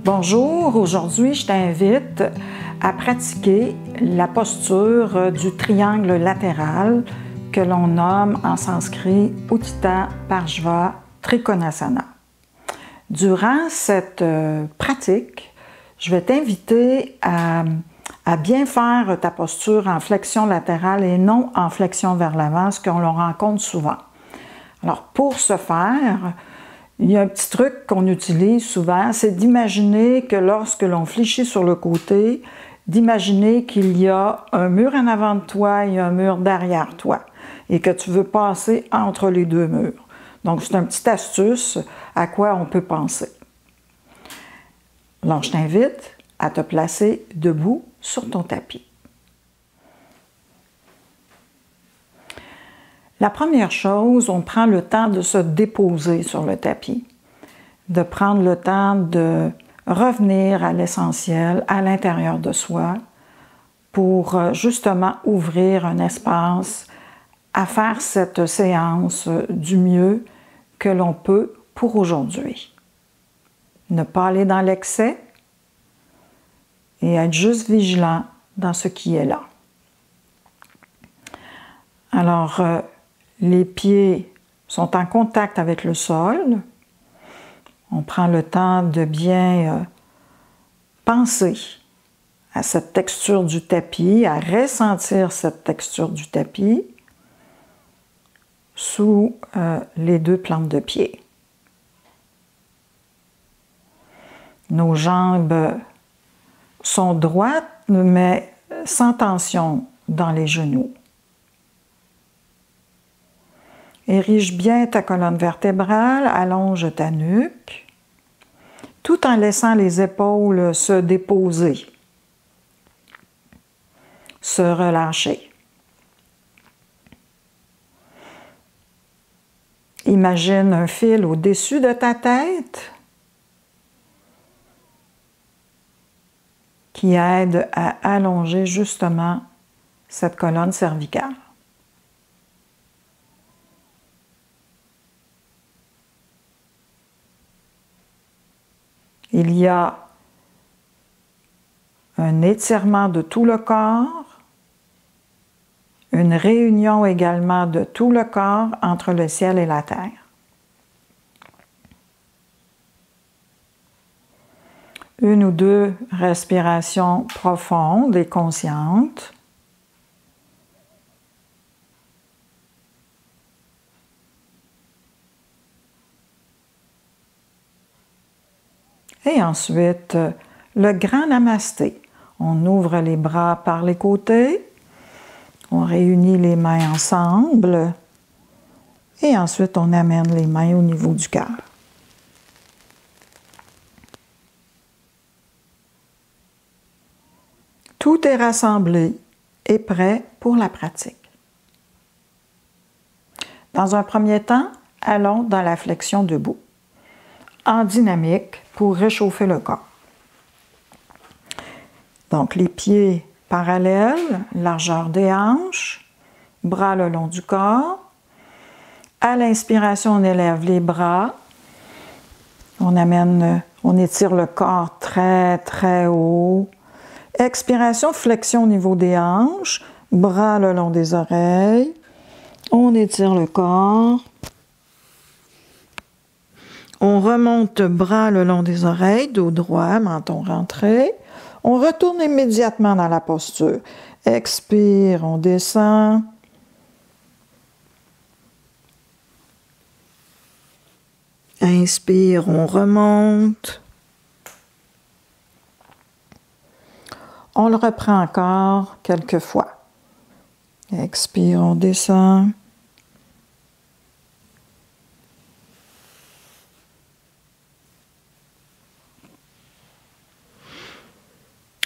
Bonjour, aujourd'hui je t'invite à pratiquer la posture du triangle latéral que l'on nomme en sanskrit Utthita Parshva Trikonasana. Durant cette pratique, je vais t'inviter à bien faire ta posture en flexion latérale et non en flexion vers l'avant, ce qu'on rencontre souvent. Alors pour ce faire, il y a un petit truc qu'on utilise souvent, c'est d'imaginer que lorsque l'on fléchit sur le côté, d'imaginer qu'il y a un mur en avant de toi et un mur derrière toi et que tu veux passer entre les deux murs. Donc, c'est une petite astuce à quoi on peut penser. Alors, je t'invite à te placer debout sur ton tapis. La première chose, on prend le temps de se déposer sur le tapis, de prendre le temps de revenir à l'essentiel, à l'intérieur de soi, pour justement ouvrir un espace à faire cette séance du mieux que l'on peut pour aujourd'hui. Ne pas aller dans l'excès et être juste vigilant dans ce qui est là. Alors, les pieds sont en contact avec le sol. On prend le temps de bien penser à cette texture du tapis, à ressentir cette texture du tapis sous les deux plantes de pied. Nos jambes sont droites, mais sans tension dans les genoux. Érige bien ta colonne vertébrale, allonge ta nuque, tout en laissant les épaules se déposer, se relâcher. Imagine un fil au-dessus de ta tête qui aide à allonger justement cette colonne cervicale. Il y a un étirement de tout le corps, une réunion également de tout le corps entre le ciel et la terre. Une ou deux respirations profondes et conscientes. Et ensuite, le grand namasté. On ouvre les bras par les côtés, on réunit les mains ensemble et ensuite on amène les mains au niveau du cœur. Tout est rassemblé et prêt pour la pratique. Dans un premier temps, allons dans la flexion debout, en dynamique pour réchauffer le corps. Donc, les pieds parallèles, largeur des hanches, bras le long du corps. À l'inspiration, on élève les bras. On étire le corps très, très haut. Expiration, flexion au niveau des hanches, bras le long des oreilles. On étire le corps. On remonte bras le long des oreilles, dos droit, menton rentré. On retourne immédiatement dans la posture. Expire, on descend. Inspire, on remonte. On le reprend encore quelques fois. Expire, on descend.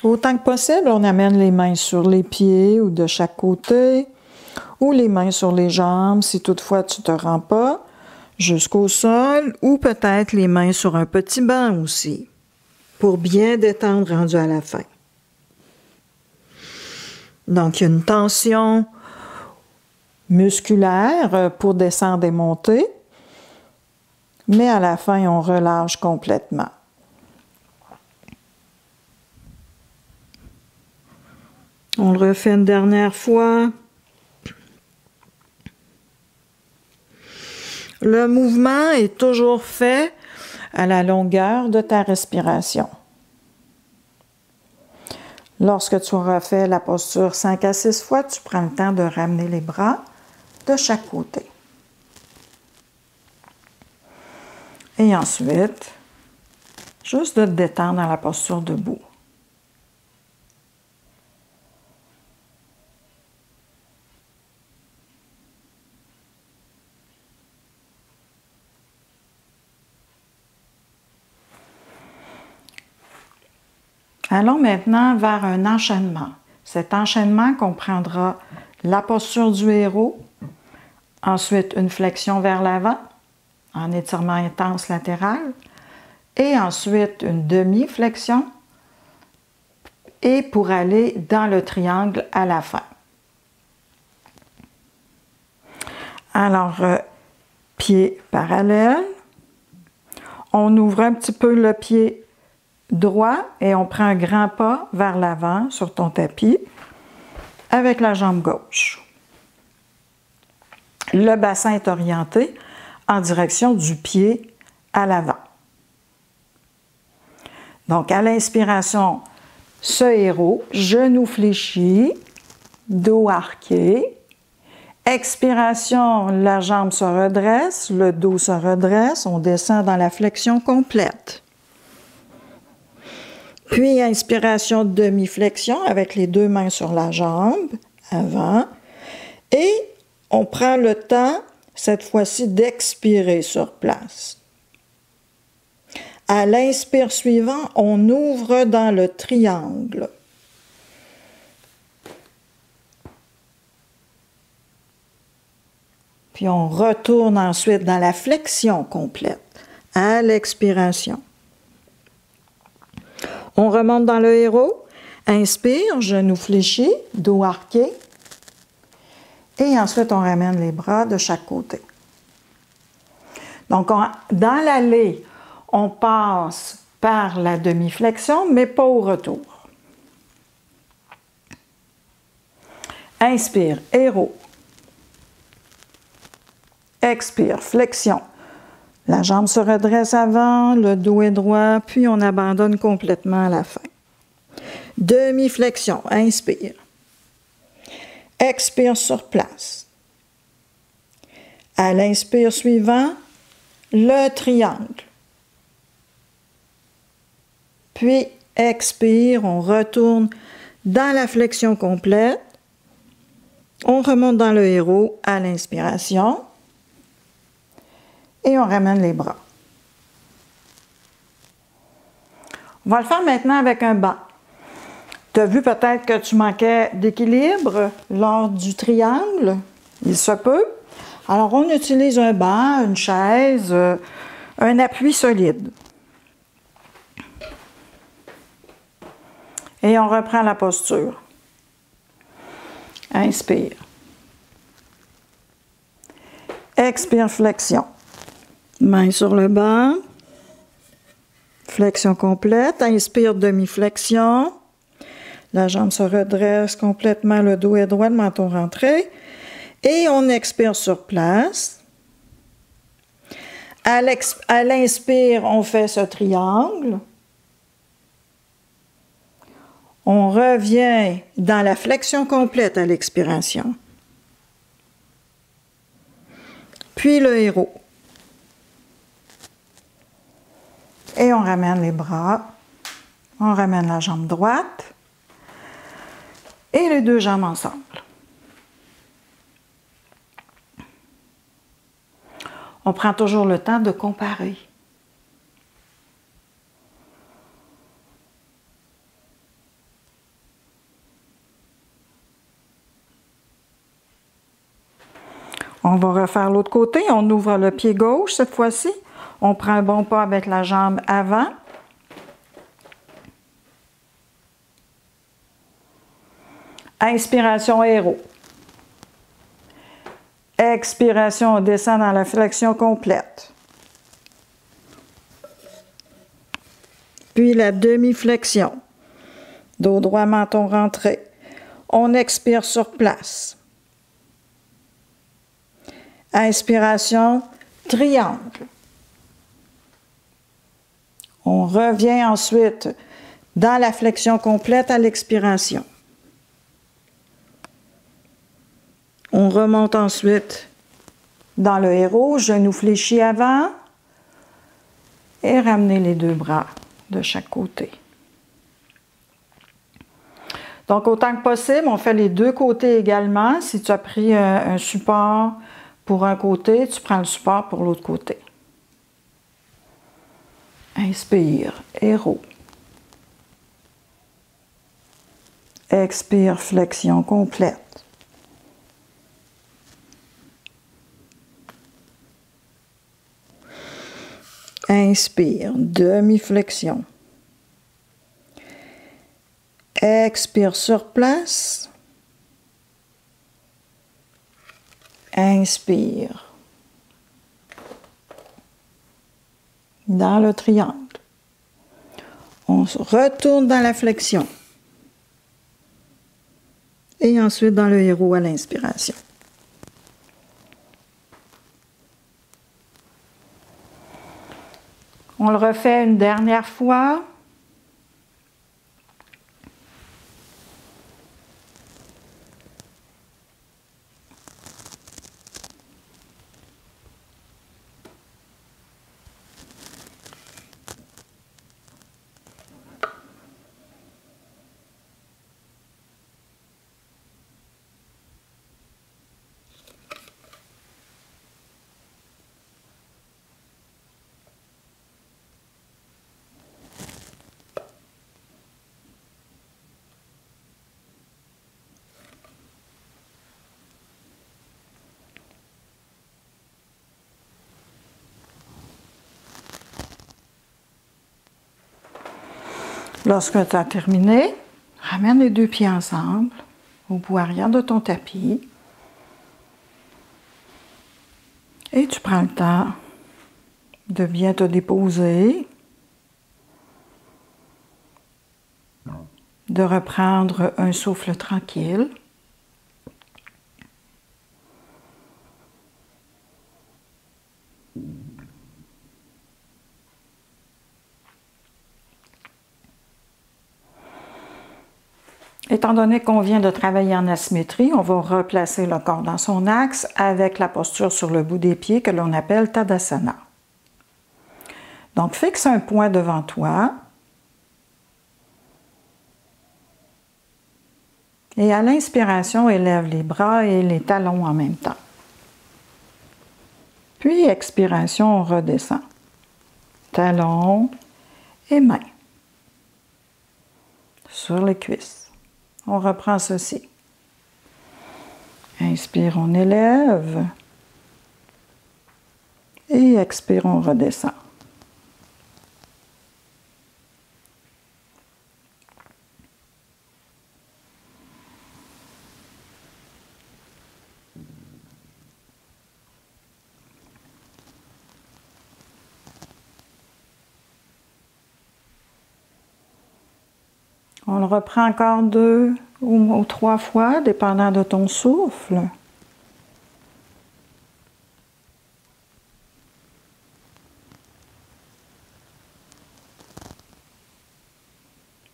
Autant que possible, on amène les mains sur les pieds ou de chaque côté, ou les mains sur les jambes si toutefois tu ne te rends pas jusqu'au sol, ou peut-être les mains sur un petit banc aussi, pour bien détendre rendu à la fin. Donc, il y a une tension musculaire pour descendre et monter, mais à la fin, on relâche complètement. On le refait une dernière fois. Le mouvement est toujours fait à la longueur de ta respiration. Lorsque tu auras fait la posture 5 à 6 fois, tu prends le temps de ramener les bras de chaque côté. Et ensuite, juste de te détendre dans la posture debout. Allons maintenant vers un enchaînement. Cet enchaînement comprendra la posture du héros, ensuite une flexion vers l'avant, en étirement intense latéral, et ensuite une demi-flexion, et pour aller dans le triangle à la fin. Alors, pied parallèle, on ouvre un petit peu le pied droit et on prend un grand pas vers l'avant sur ton tapis avec la jambe gauche. Le bassin est orienté en direction du pied à l'avant. Donc, à l'inspiration, ce héros, genou fléchi, dos arqué. Expiration, la jambe se redresse, le dos se redresse, on descend dans la flexion complète. Puis, inspiration, demi-flexion avec les deux mains sur la jambe, avant. Et on prend le temps, cette fois-ci, d'expirer sur place. À l'inspire suivant, on ouvre dans le triangle. Puis on retourne ensuite dans la flexion complète, à l'expiration. On remonte dans le héros. Inspire, genou fléchi, dos arqué. Et ensuite, on ramène les bras de chaque côté. Donc, dans l'allée, on passe par la demi-flexion, mais pas au retour. Inspire, héros. Expire, flexion. La jambe se redresse avant, le dos est droit, puis on abandonne complètement à la fin. Demi-flexion, inspire. Expire sur place. À l'inspire suivant, le triangle. Puis expire, on retourne dans la flexion complète. On remonte dans le héros à l'inspiration. Et on ramène les bras. On va le faire maintenant avec un banc. Tu as vu peut-être que tu manquais d'équilibre lors du triangle. Il se peut. Alors, on utilise un banc, une chaise, un appui solide. Et on reprend la posture. Inspire. Expire, flexion. Main sur le banc. Flexion complète. Inspire, demi-flexion. La jambe se redresse complètement, le dos est droit, le menton rentré. Et on expire sur place. À l'inspire, on fait ce triangle. On revient dans la flexion complète à l'expiration. Puis le héros. Et on ramène les bras. On ramène la jambe droite. Et les deux jambes ensemble. On prend toujours le temps de comparer. On va refaire l'autre côté. On ouvre le pied gauche cette fois-ci. On prend un bon pas avec la jambe avant. Inspiration, héros. Expiration, on descend dans la flexion complète. Puis la demi-flexion. Dos droit, menton rentré. On expire sur place. Inspiration, triangle. On revient ensuite dans la flexion complète à l'expiration. On remonte ensuite dans le héros, genou fléchi avant et ramener les deux bras de chaque côté. Donc, autant que possible, on fait les deux côtés également. Si tu as pris un support pour un côté, tu prends le support pour l'autre côté. Inspire, héros. Expire, flexion complète. Inspire, demi-flexion. Expire sur place. Inspire. Dans le triangle. On se retourne dans la flexion. Et ensuite dans le héros à l'inspiration. On le refait une dernière fois. Lorsque tu as terminé, ramène les deux pieds ensemble au bout arrière de ton tapis et tu prends le temps de bien te déposer, de reprendre un souffle tranquille. Étant donné qu'on vient de travailler en asymétrie, on va replacer le corps dans son axe avec la posture sur le bout des pieds que l'on appelle Tadasana. Donc, fixe un point devant toi et à l'inspiration, élève les bras et les talons en même temps. Puis, expiration, on redescend. Talons et mains sur les cuisses. On reprend ceci. Inspire, on élève. Et expire, on redescend. On le reprend encore 2 ou 3 fois, dépendant de ton souffle.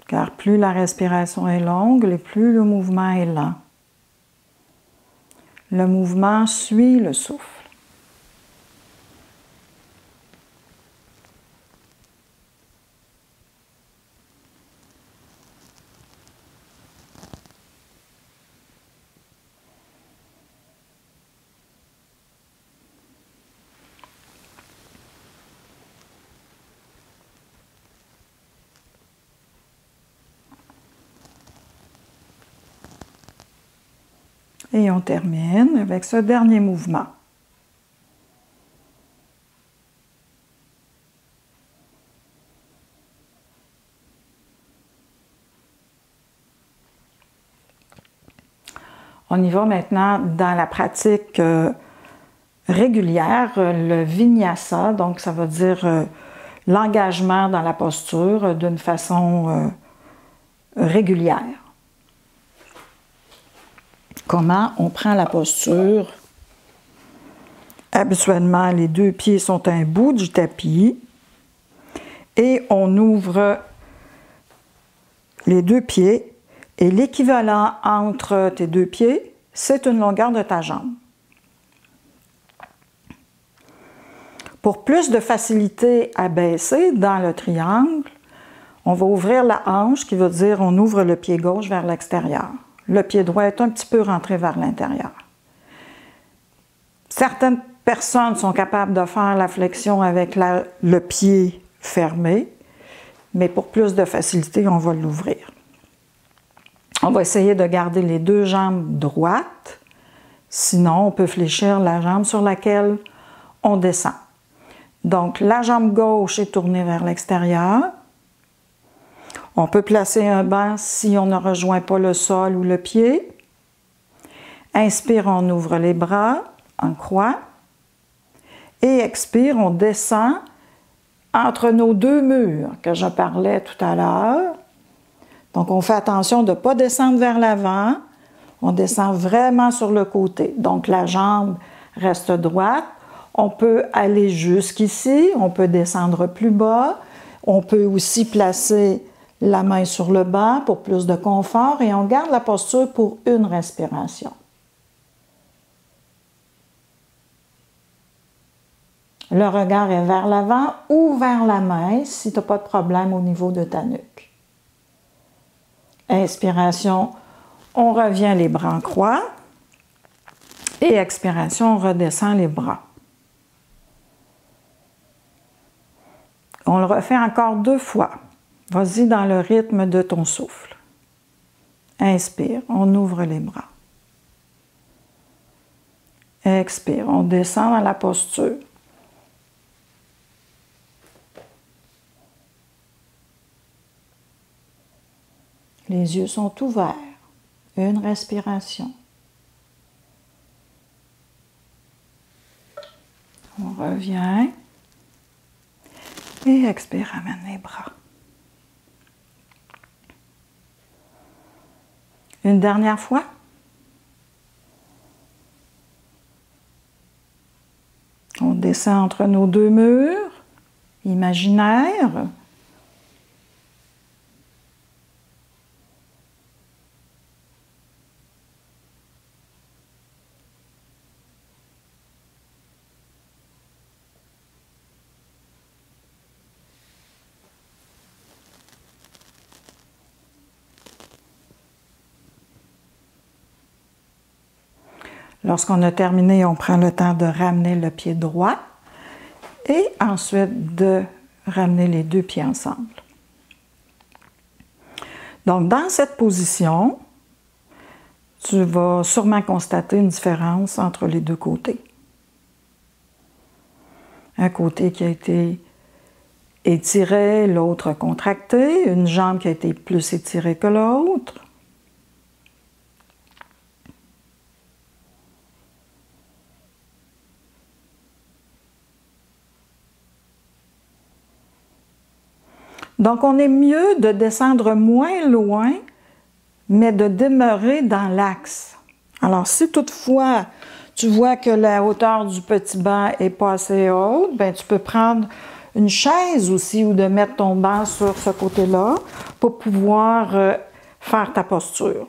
Car plus la respiration est longue, et plus le mouvement est lent. Le mouvement suit le souffle. Et on termine avec ce dernier mouvement. On y va maintenant dans la pratique régulière, le vinyasa, donc ça veut dire l'engagement dans la posture d'une façon régulière. Comment on prend la posture? Habituellement, les deux pieds sont à un bout du tapis et on ouvre les deux pieds et l'équivalent entre tes deux pieds, c'est une longueur de ta jambe. Pour plus de facilité à baisser dans le triangle, on va ouvrir la hanche, qui veut dire on ouvre le pied gauche vers l'extérieur. Le pied droit est un petit peu rentré vers l'intérieur. Certaines personnes sont capables de faire la flexion avec le pied fermé, mais pour plus de facilité, on va l'ouvrir. On va essayer de garder les deux jambes droites, sinon on peut fléchir la jambe sur laquelle on descend. Donc la jambe gauche est tournée vers l'extérieur. On peut placer un banc si on ne rejoint pas le sol ou le pied. Inspire, on ouvre les bras en croix. Et expire, on descend entre nos deux murs que je parlais tout à l'heure. Donc, on fait attention de ne pas descendre vers l'avant. On descend vraiment sur le côté. Donc, la jambe reste droite. On peut aller jusqu'ici. On peut descendre plus bas. On peut aussi placer la main sur le banc pour plus de confort. Et on garde la posture pour une respiration. Le regard est vers l'avant ou vers la main si tu n'as pas de problème au niveau de ta nuque. Inspiration, on revient les bras en croix. Et expiration, on redescend les bras. On le refait encore 2 fois. Vas-y dans le rythme de ton souffle. Inspire, on ouvre les bras. Expire, on descend dans la posture. Les yeux sont ouverts. Une respiration. On revient. Et expire, ramène les bras. Une dernière fois. On descend entre nos deux murs imaginaires. Lorsqu'on a terminé, on prend le temps de ramener le pied droit et ensuite de ramener les deux pieds ensemble. Donc, dans cette position, tu vas sûrement constater une différence entre les deux côtés. Un côté qui a été étiré, l'autre contracté, une jambe qui a été plus étirée que l'autre. Donc, on est mieux de descendre moins loin, mais de demeurer dans l'axe. Alors, si toutefois, tu vois que la hauteur du petit banc n'est pas assez haute, bien, tu peux prendre une chaise aussi ou de mettre ton banc sur ce côté-là pour pouvoir faire ta posture.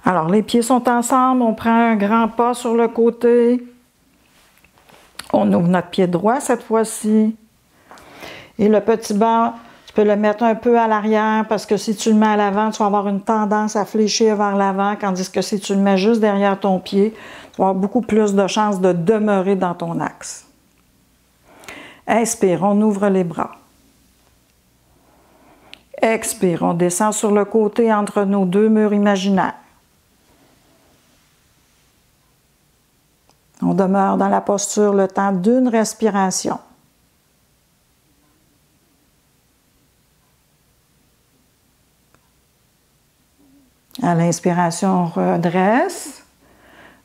Alors, les pieds sont ensemble, on prend un grand pas sur le côté. On ouvre notre pied droit cette fois-ci. Et le petit banc, tu peux le mettre un peu à l'arrière parce que si tu le mets à l'avant, tu vas avoir une tendance à fléchir vers l'avant, tandis que si tu le mets juste derrière ton pied, tu vas avoir beaucoup plus de chances de demeurer dans ton axe. Inspire, on ouvre les bras. Expire, on descend sur le côté entre nos deux murs imaginaires. On demeure dans la posture le temps d'une respiration. À l'inspiration, on redresse,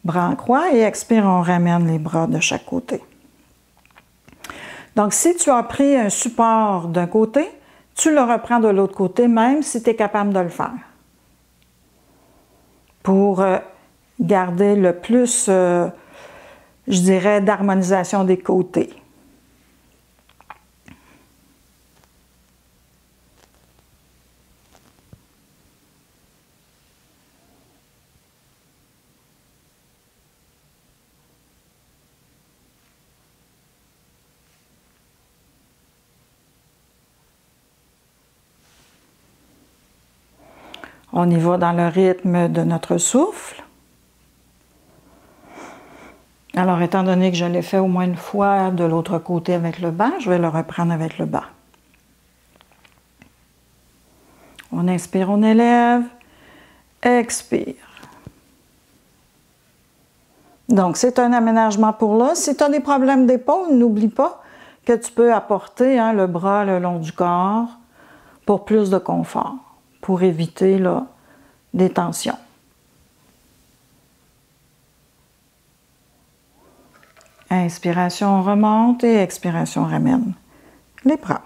bras en croix, et expire, on ramène les bras de chaque côté. Donc, si tu as pris un support d'un côté, tu le reprends de l'autre côté, même si tu es capable de le faire. pour garder le plus, je dirais, d'harmonisation des côtés. On y va dans le rythme de notre souffle. Alors, étant donné que je l'ai fait au moins une fois de l'autre côté avec le bas, je vais le reprendre avec le bas. On inspire, on élève, expire. Donc, c'est un aménagement pour là. Si tu as des problèmes d'épaule, n'oublie pas que tu peux apporter le bras le long du corps pour plus de confort, pour éviter là, des tensions. Inspiration, on remonte et expiration, on ramène les bras.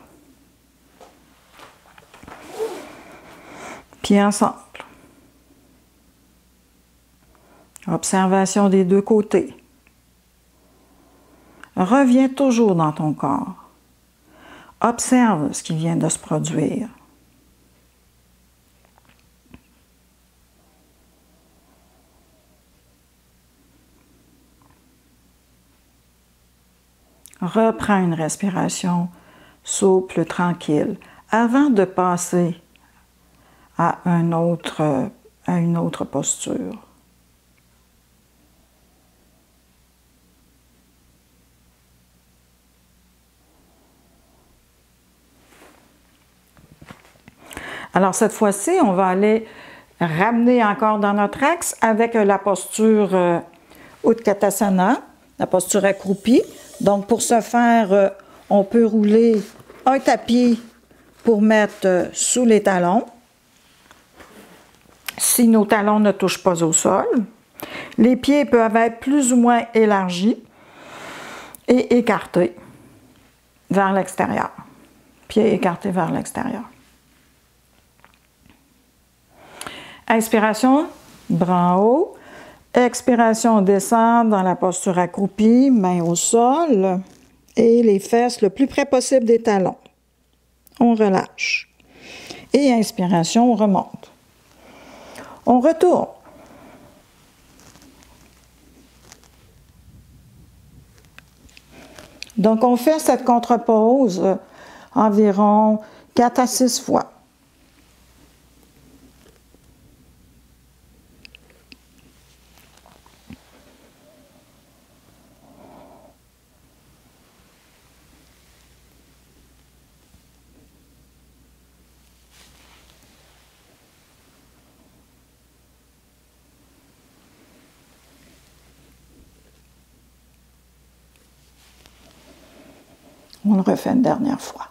Pieds ensemble. Observation des deux côtés. Reviens toujours dans ton corps. Observe ce qui vient de se produire. Reprends une respiration souple, tranquille, avant de passer à une autre posture. Alors cette fois-ci, on va aller ramener encore dans notre axe avec la posture Utkatasana, la posture accroupie. Donc pour ce faire, on peut rouler un tapis pour mettre sous les talons. Si nos talons ne touchent pas au sol, les pieds peuvent être plus ou moins élargis et écartés vers l'extérieur. Pieds écartés vers l'extérieur. Inspiration, bras en haut. Expiration, on descend dans la posture accroupie, mains au sol et les fesses le plus près possible des talons. On relâche. Et inspiration, on remonte. On retourne. Donc, on fait cette contre-pause environ 4 à 6 fois. On le refait une dernière fois.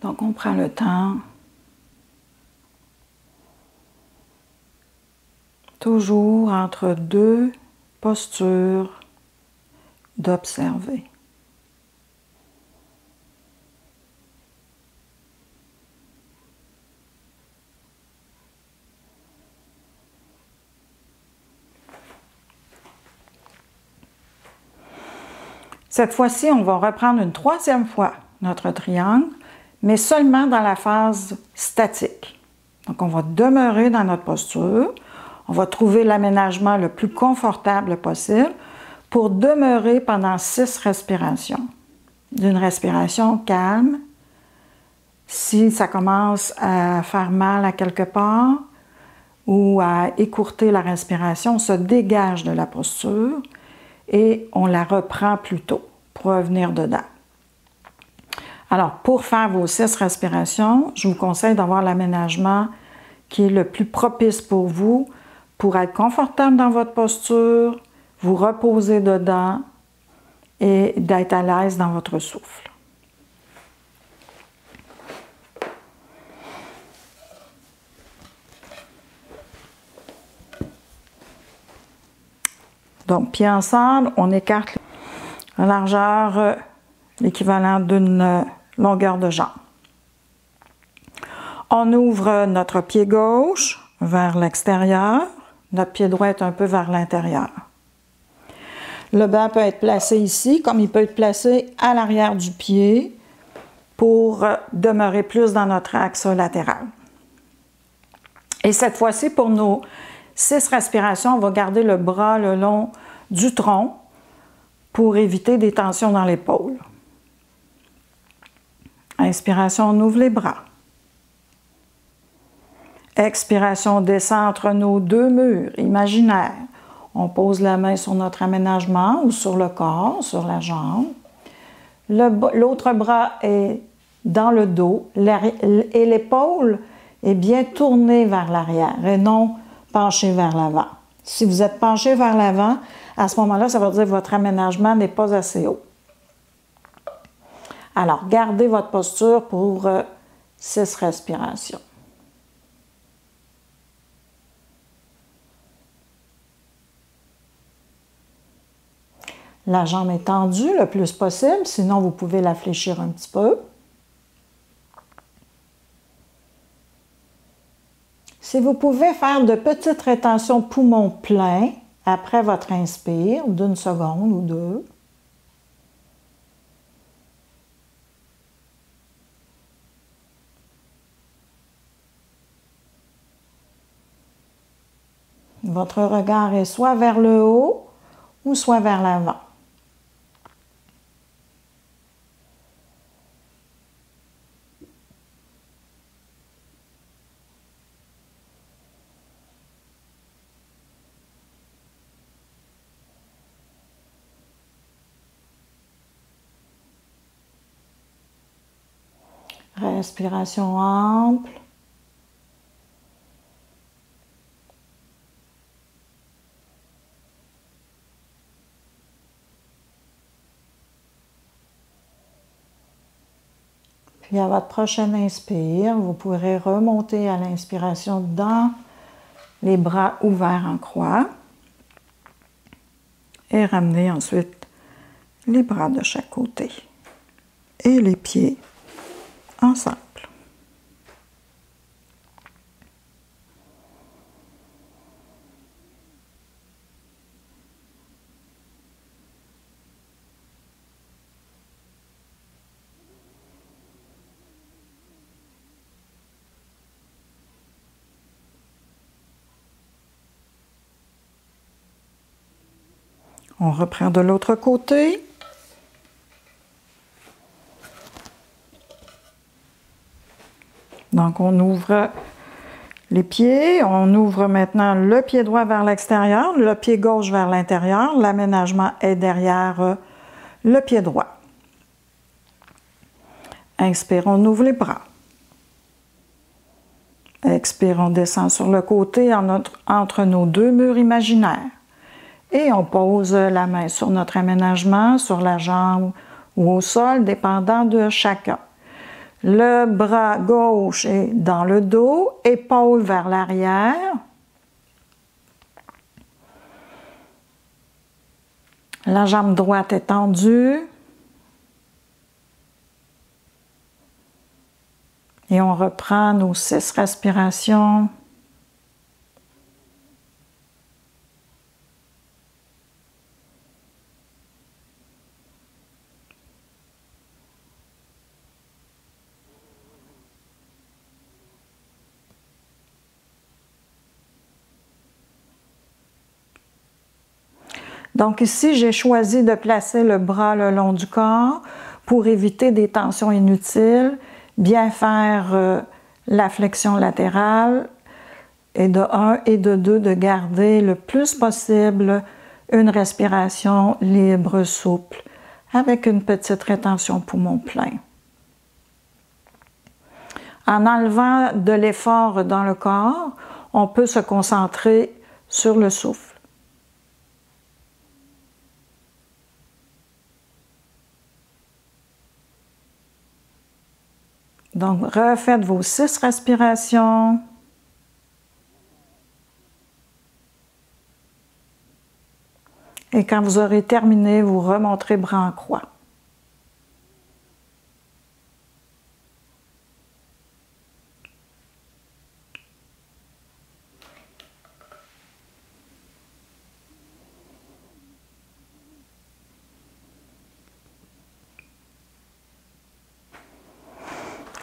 Donc, on prend le temps, toujours entre deux postures, d'observer. Cette fois-ci, on va reprendre une troisième fois notre triangle, mais seulement dans la phase statique. Donc, on va demeurer dans notre posture. On va trouver l'aménagement le plus confortable possible pour demeurer pendant 6 respirations. D'une respiration calme. Si ça commence à faire mal à quelque part ou à écourter la respiration, on se dégage de la posture et on la reprend plus tôt pour revenir dedans. Alors, pour faire vos 6 respirations, je vous conseille d'avoir l'aménagement qui est le plus propice pour vous, pour être confortable dans votre posture, vous reposer dedans et d'être à l'aise dans votre souffle. Donc, pieds ensemble, on écarte la largeur, l'équivalent d'une longueur de jambe. On ouvre notre pied gauche vers l'extérieur. Notre pied droit est un peu vers l'intérieur. Le banc peut être placé ici, comme il peut être placé à l'arrière du pied pour demeurer plus dans notre axe latéral. Et cette fois-ci, pour nos 6 respirations, on va garder le bras le long du tronc pour éviter des tensions dans l'épaule. Inspiration, on ouvre les bras. Expiration, on descend entre nos 2 murs imaginaires. On pose la main sur notre aménagement ou sur le corps, sur la jambe. L'autre bras est dans le dos et l'épaule est bien tournée vers l'arrière et non penchée vers l'avant. Si vous êtes penché vers l'avant, à ce moment-là, ça veut dire que votre aménagement n'est pas assez haut. Alors, gardez votre posture pour 6 respirations. La jambe est tendue le plus possible, sinon vous pouvez la fléchir un petit peu. Si vous pouvez faire de petites rétentions poumons pleins après votre inspire, d'1 seconde ou 2. Votre regard est soit vers le haut ou soit vers l'avant. Respiration ample. Puis à votre prochaine inspire, vous pourrez remonter à l'inspiration dans les bras ouverts en croix et ramener ensuite les bras de chaque côté et les pieds ensemble. On reprend de l'autre côté. Donc, on ouvre les pieds. On ouvre maintenant le pied droit vers l'extérieur, le pied gauche vers l'intérieur. L'aménagement est derrière le pied droit. Inspire, on ouvre les bras. Expire, on descend sur le côté entre nos 2 murs imaginaires. Et on pose la main sur notre aménagement, sur la jambe ou au sol, dépendant de chacun. Le bras gauche est dans le dos, épaule vers l'arrière. La jambe droite est tendue. Et on reprend nos 6 respirations. Donc ici, j'ai choisi de placer le bras le long du corps pour éviter des tensions inutiles, bien faire la flexion latérale et de 1 et de 2, de garder le plus possible une respiration libre, souple, avec une petite rétention poumon plein. En enlevant de l'effort dans le corps, on peut se concentrer sur le souffle. Donc, refaites vos 6 respirations. Et quand vous aurez terminé, vous remonterez bras en croix.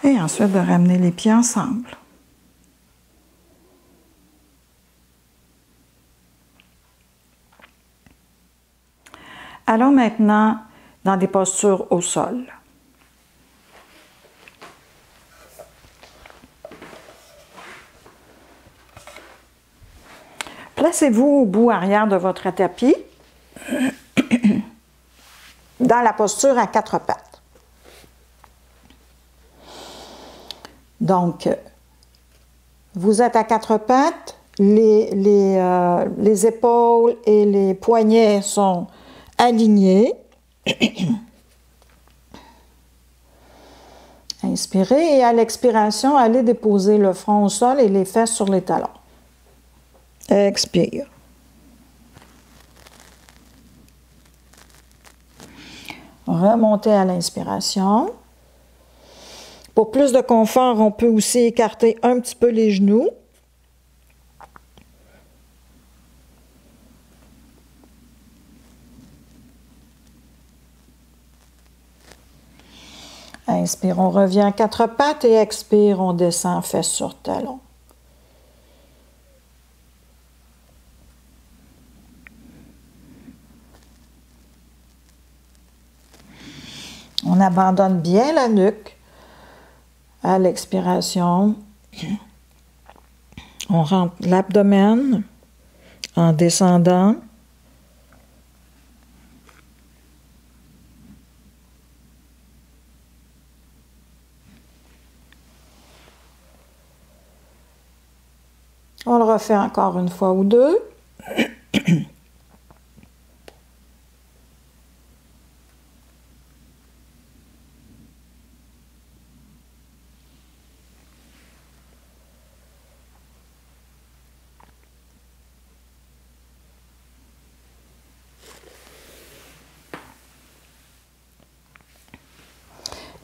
Et ensuite de ramener les pieds ensemble. Allons maintenant dans des postures au sol. Placez-vous au bout arrière de votre tapis, dans la posture à quatre pattes. Donc, vous êtes à quatre pattes, les épaules et les poignets sont alignés. Inspirez et à l'expiration, allez déposer le front au sol et les fesses sur les talons. Expire. Remontez à l'inspiration. Pour plus de confort, on peut aussi écarter un petit peu les genoux. Inspire, on revient à quatre pattes et expire, on descend fesses sur talons. On abandonne bien la nuque à l'expiration. On rentre l'abdomen en descendant. On le refait encore une fois ou deux.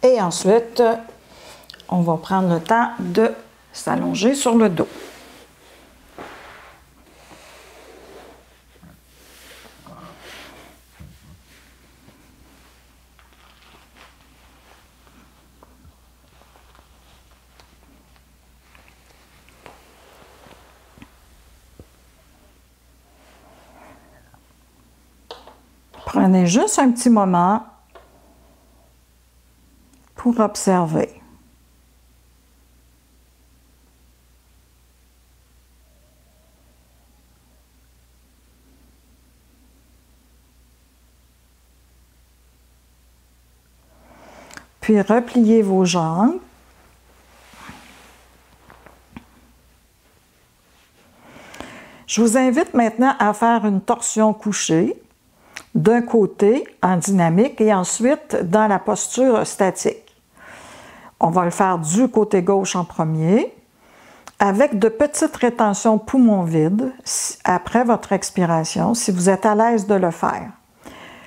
Et ensuite, on va prendre le temps de s'allonger sur le dos. Prenez juste un petit moment pour observer. Puis repliez vos jambes. Je vous invite maintenant à faire une torsion couchée d'un côté en dynamique et ensuite dans la posture statique. On va le faire du côté gauche en premier, avec de petites rétentions poumons vides après votre expiration, si vous êtes à l'aise de le faire.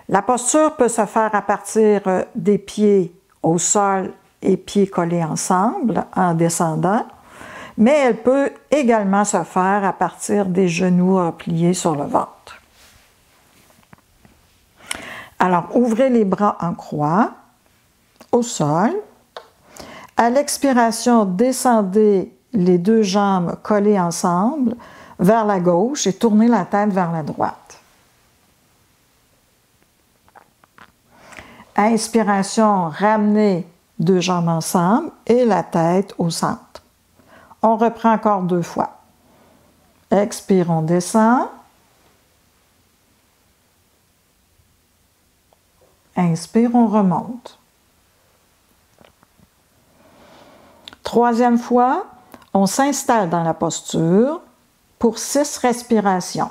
La posture peut se faire à partir des pieds au sol et pieds collés ensemble en descendant, mais elle peut également se faire à partir des genoux repliés sur le ventre. Alors, ouvrez les bras en croix au sol. À l'expiration, descendez les deux jambes collées ensemble vers la gauche et tournez la tête vers la droite. À inspiration, ramenez deux jambes ensemble et la tête au centre. On reprend encore deux fois. Expire, on descend. Inspire, on remonte. Troisième fois, on s'installe dans la posture pour 6 respirations.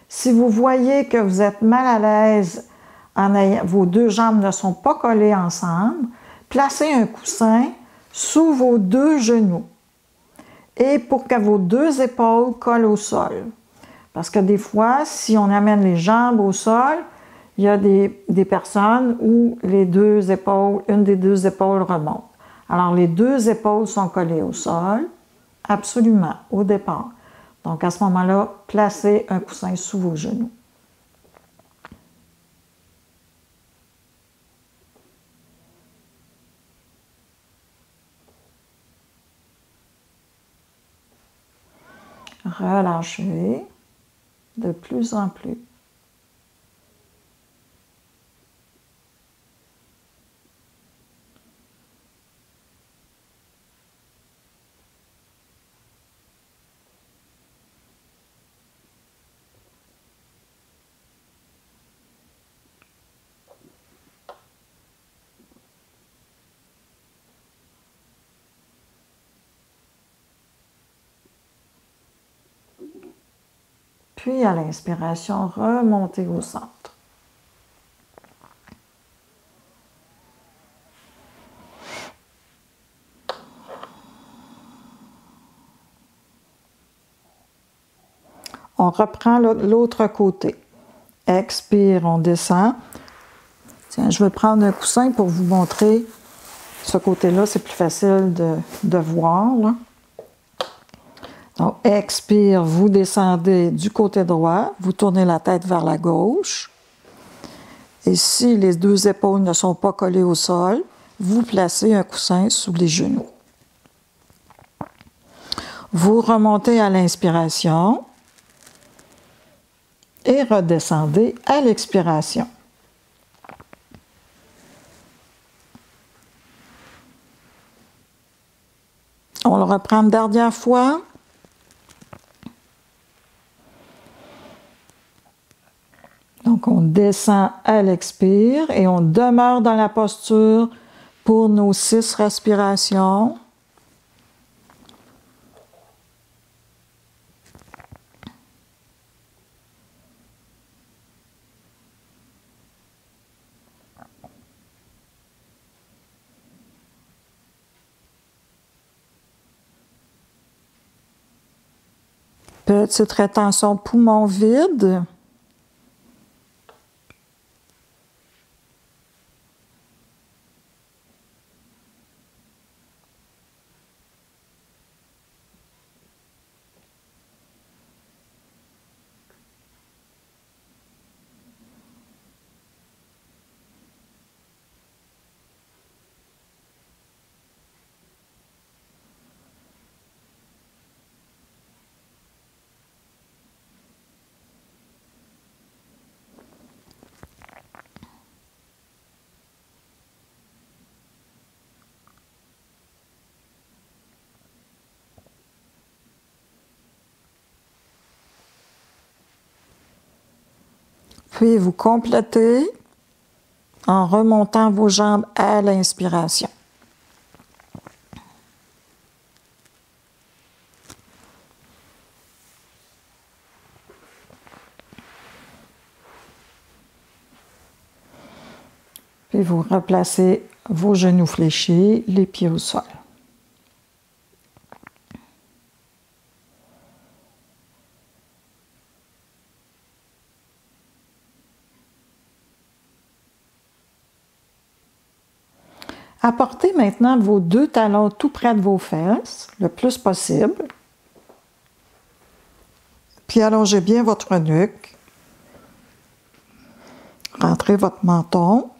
Si vous voyez que vous êtes mal à l'aise, vos deux jambes ne sont pas collées ensemble, placez un coussin sous vos deux genoux et pour que vos deux épaules collent au sol. Parce que des fois, si on amène les jambes au sol, il y a des personnes où les deux épaules, une des deux épaules remonte. Alors, les deux épaules sont collées au sol, absolument, au départ. Donc, à ce moment-là, placez un coussin sous vos genoux. Relâchez de plus en plus. Puis à l'inspiration, remontez au centre. On reprend l'autre côté. Expire, on descend. Tiens, je vais prendre un coussin pour vous montrer ce côté-là, c'est plus facile de voir, là. Donc, expire, vous descendez du côté droit, vous tournez la tête vers la gauche. Et si les deux épaules ne sont pas collées au sol, vous placez un coussin sous les genoux. Vous remontez à l'inspiration et redescendez à l'expiration. On le reprend une dernière fois. Donc, on descend à l'expire et on demeure dans la posture pour nos 6 respirations. Petite rétention poumon vide. Puis vous complétez en remontant vos jambes à l'inspiration. Puis vous replacez vos genoux fléchis, les pieds au sol. Apportez maintenant vos deux talons tout près de vos fesses, le plus possible. Puis allongez bien votre nuque. Rentrez votre menton.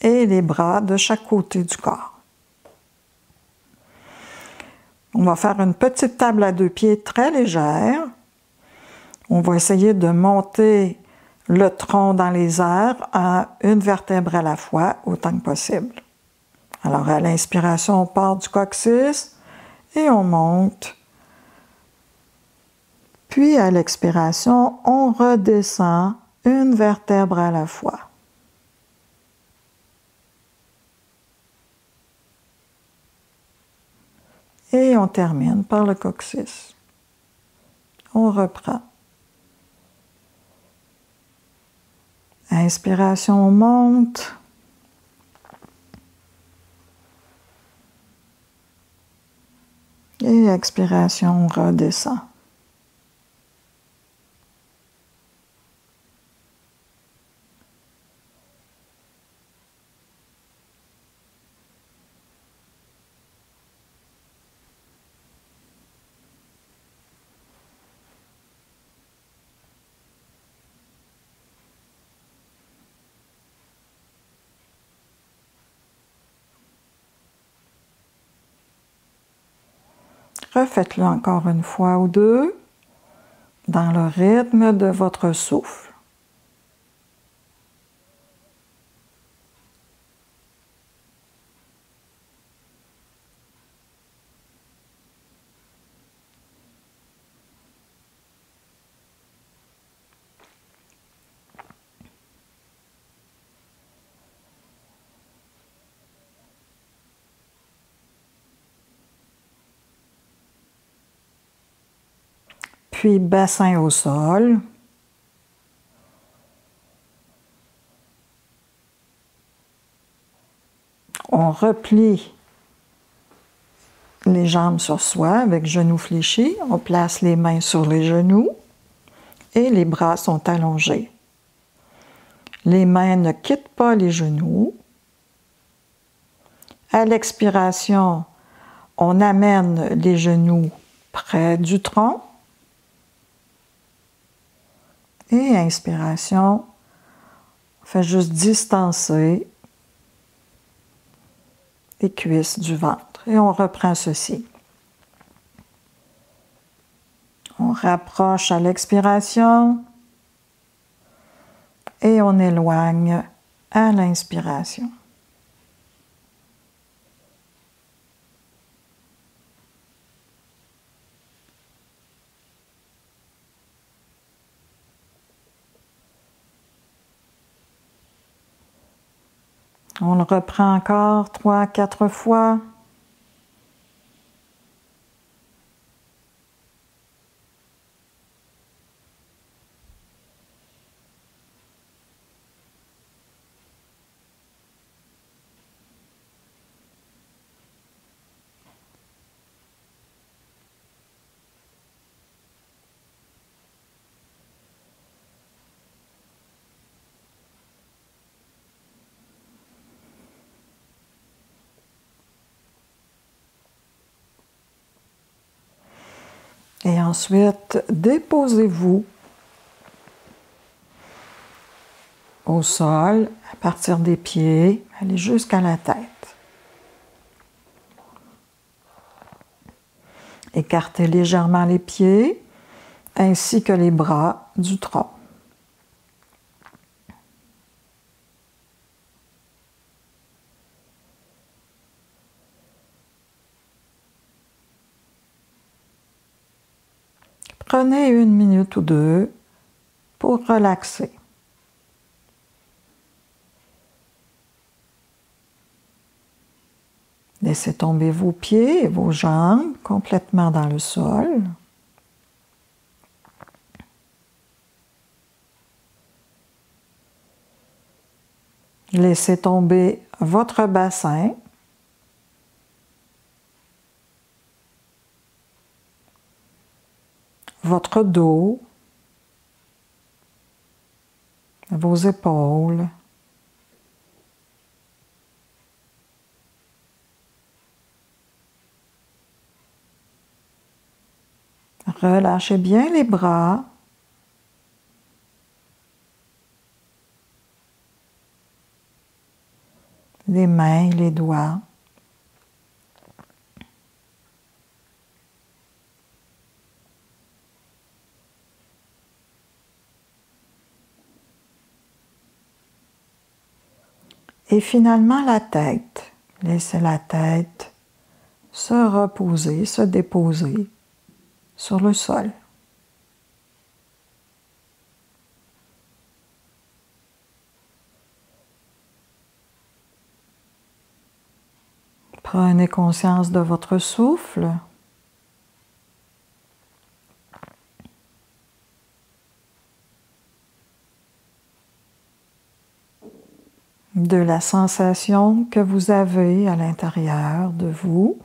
Et les bras de chaque côté du corps. On va faire une petite table à 2 pieds très légère. On va essayer de monter le tronc dans les airs à une vertèbre à la fois, autant que possible. Alors, à l'inspiration, on part du coccyx et on monte. Puis, à l'expiration, on redescend une vertèbre à la fois. Et on termine par le coccyx. On reprend. Inspiration monte. Et expiration redescend. Refaites-le encore une fois ou deux dans le rythme de votre souffle. Puis bassin au sol. On replie les jambes sur soi avec genoux fléchis. On place les mains sur les genoux et les bras sont allongés. Les mains ne quittent pas les genoux. À l'expiration, on amène les genoux près du tronc. Et inspiration, on fait juste distancer les cuisses du ventre. Et on reprend ceci. On rapproche à l'expiration et on éloigne à l'inspiration. On le reprend encore 3-4 fois. Et ensuite, déposez-vous au sol, à partir des pieds, allez jusqu'à la tête. Écartez légèrement les pieds, ainsi que les bras du tronc. Prenez 1 minute ou 2 pour relaxer. Laissez tomber vos pieds et vos jambes complètement dans le sol. Laissez tomber votre bassin. Votre dos, vos épaules. Relâchez bien les bras. Les mains, les doigts. Et finalement la tête. Laissez la tête se reposer, se déposer sur le sol. Prenez conscience de votre souffle. de la sensation que vous avez à l'intérieur de vous.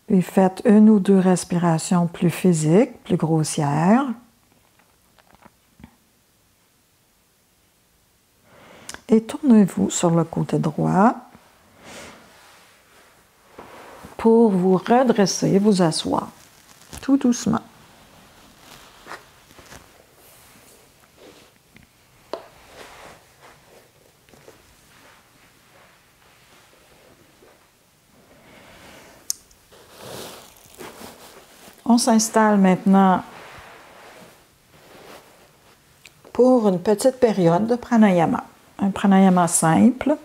Puis faites une ou deux respirations plus physiques, plus grossières. Et tournez-vous sur le côté droit pour vous redresser, vous asseoir, tout doucement. On s'installe maintenant pour une petite période de pranayama. Un pranayama simple.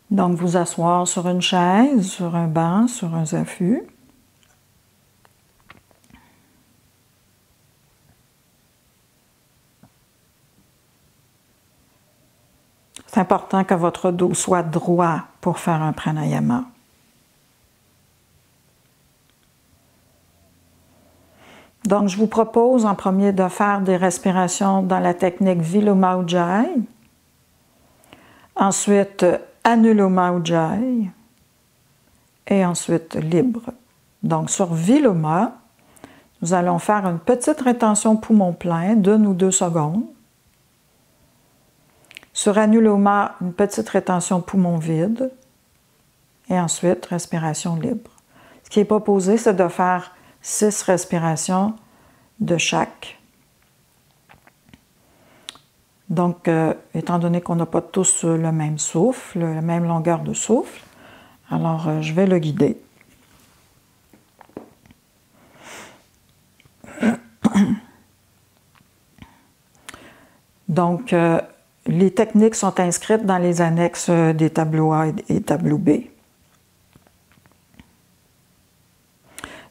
Donc, vous asseoir sur une chaise, sur un banc, sur un zafu. C'est important que votre dos soit droit pour faire un pranayama. Donc, je vous propose en premier de faire des respirations dans la technique Viloma Ujjayi. Ensuite, Anuloma Ujjayi. Et ensuite, libre. Donc, sur Viloma, nous allons faire une petite rétention poumon plein d'1 ou 2 secondes. Sur Anuloma, une petite rétention poumon vide. Et ensuite, respiration libre. Ce qui est proposé, c'est de faire 6 respirations de chaque. Donc, étant donné qu'on n'a pas tous le même souffle, la même longueur de souffle, alors je vais le guider. Donc, les techniques sont inscrites dans les annexes des tableaux A et tableau B.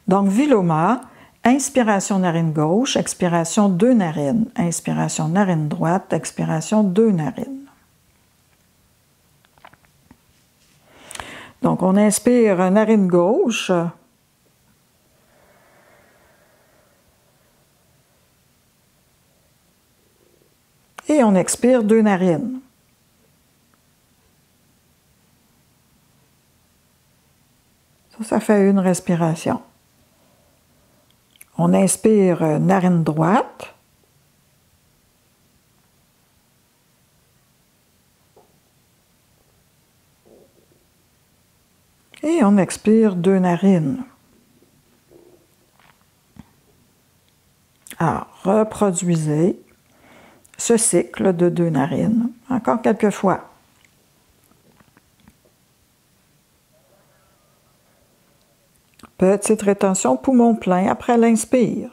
Donc, Viloma, inspiration narine gauche, expiration 2 narines. Inspiration narine droite, expiration 2 narines. Donc, on inspire narine gauche. Et on expire 2 narines. Ça fait une respiration. On inspire narine droite. Et on expire 2 narines. Alors, reproduisez ce cycle de 2 narines, encore quelques fois. Petite rétention, poumon plein après l'inspire.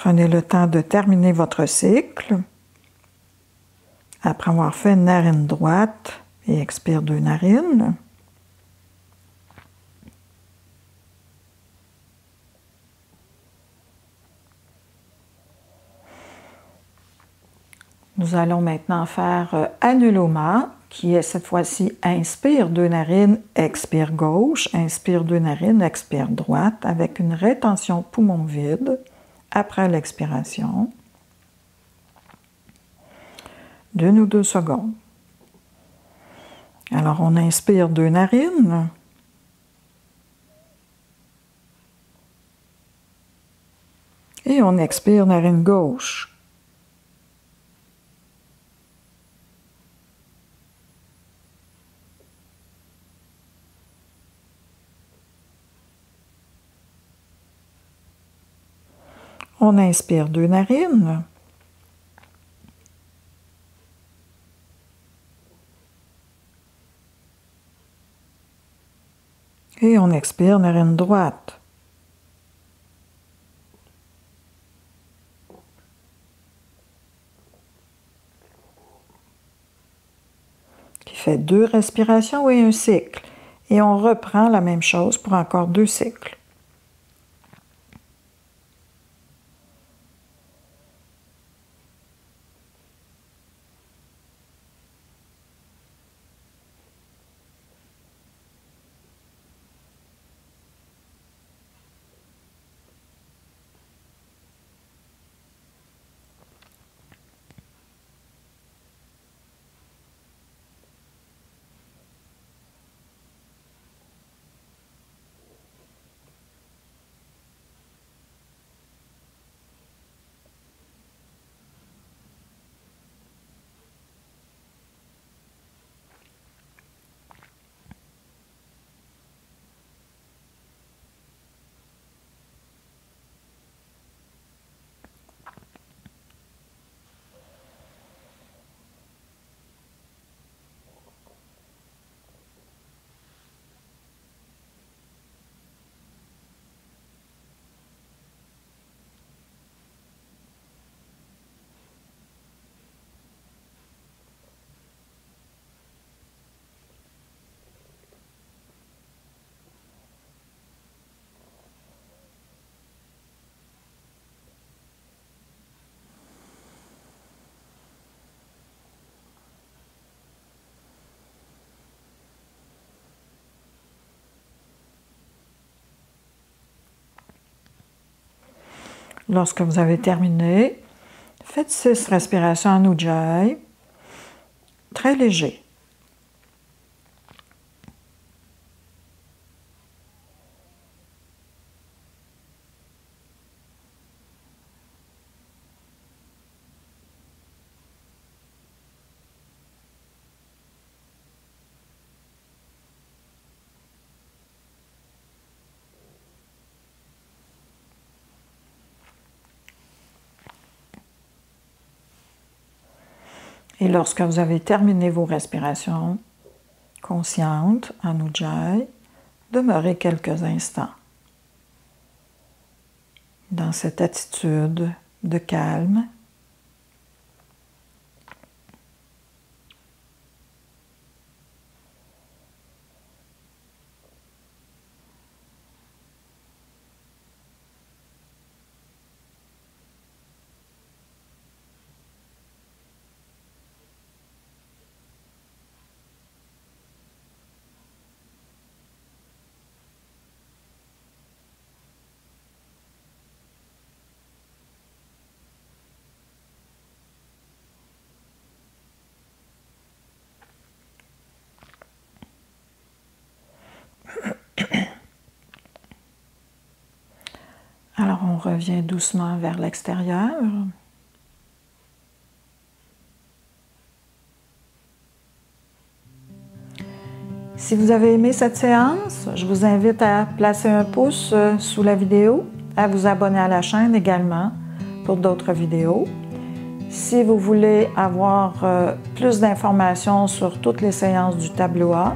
Prenez le temps de terminer votre cycle. Après avoir fait narine droite et expire 2 narines. Nous allons maintenant faire Anuloma, qui est cette fois-ci inspire 2 narines, expire gauche, inspire 2 narines, expire droite, avec une rétention poumon vide après l'expiration. 1 ou 2 secondes. Alors, on inspire 2 narines. Et on expire narine gauche. On inspire 2 narines. Et on expire narine droite. Qui fait 2 respirations et un cycle. Et on reprend la même chose pour encore 2 cycles. Lorsque vous avez terminé, faites 6 respirations en Ujjayi, très léger. Et lorsque vous avez terminé vos respirations conscientes en Ujjayi, demeurez quelques instants dans cette attitude de calme. Alors on revient doucement vers l'extérieur. Si vous avez aimé cette séance, je vous invite à placer un pouce sous la vidéo, à vous abonner à la chaîne également pour d'autres vidéos. Si vous voulez avoir plus d'informations sur toutes les séances du tableau A,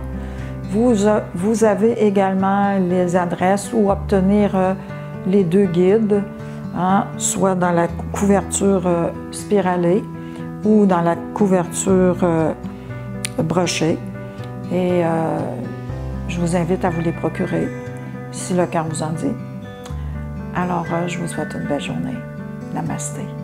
vous avez également les adresses où obtenir les 2 guides hein, soit dans la couverture spiralée ou dans la couverture brochée. Et je vous invite à vous les procurer si le cœur vous en dit. Alors, je vous souhaite une belle journée. Namasté.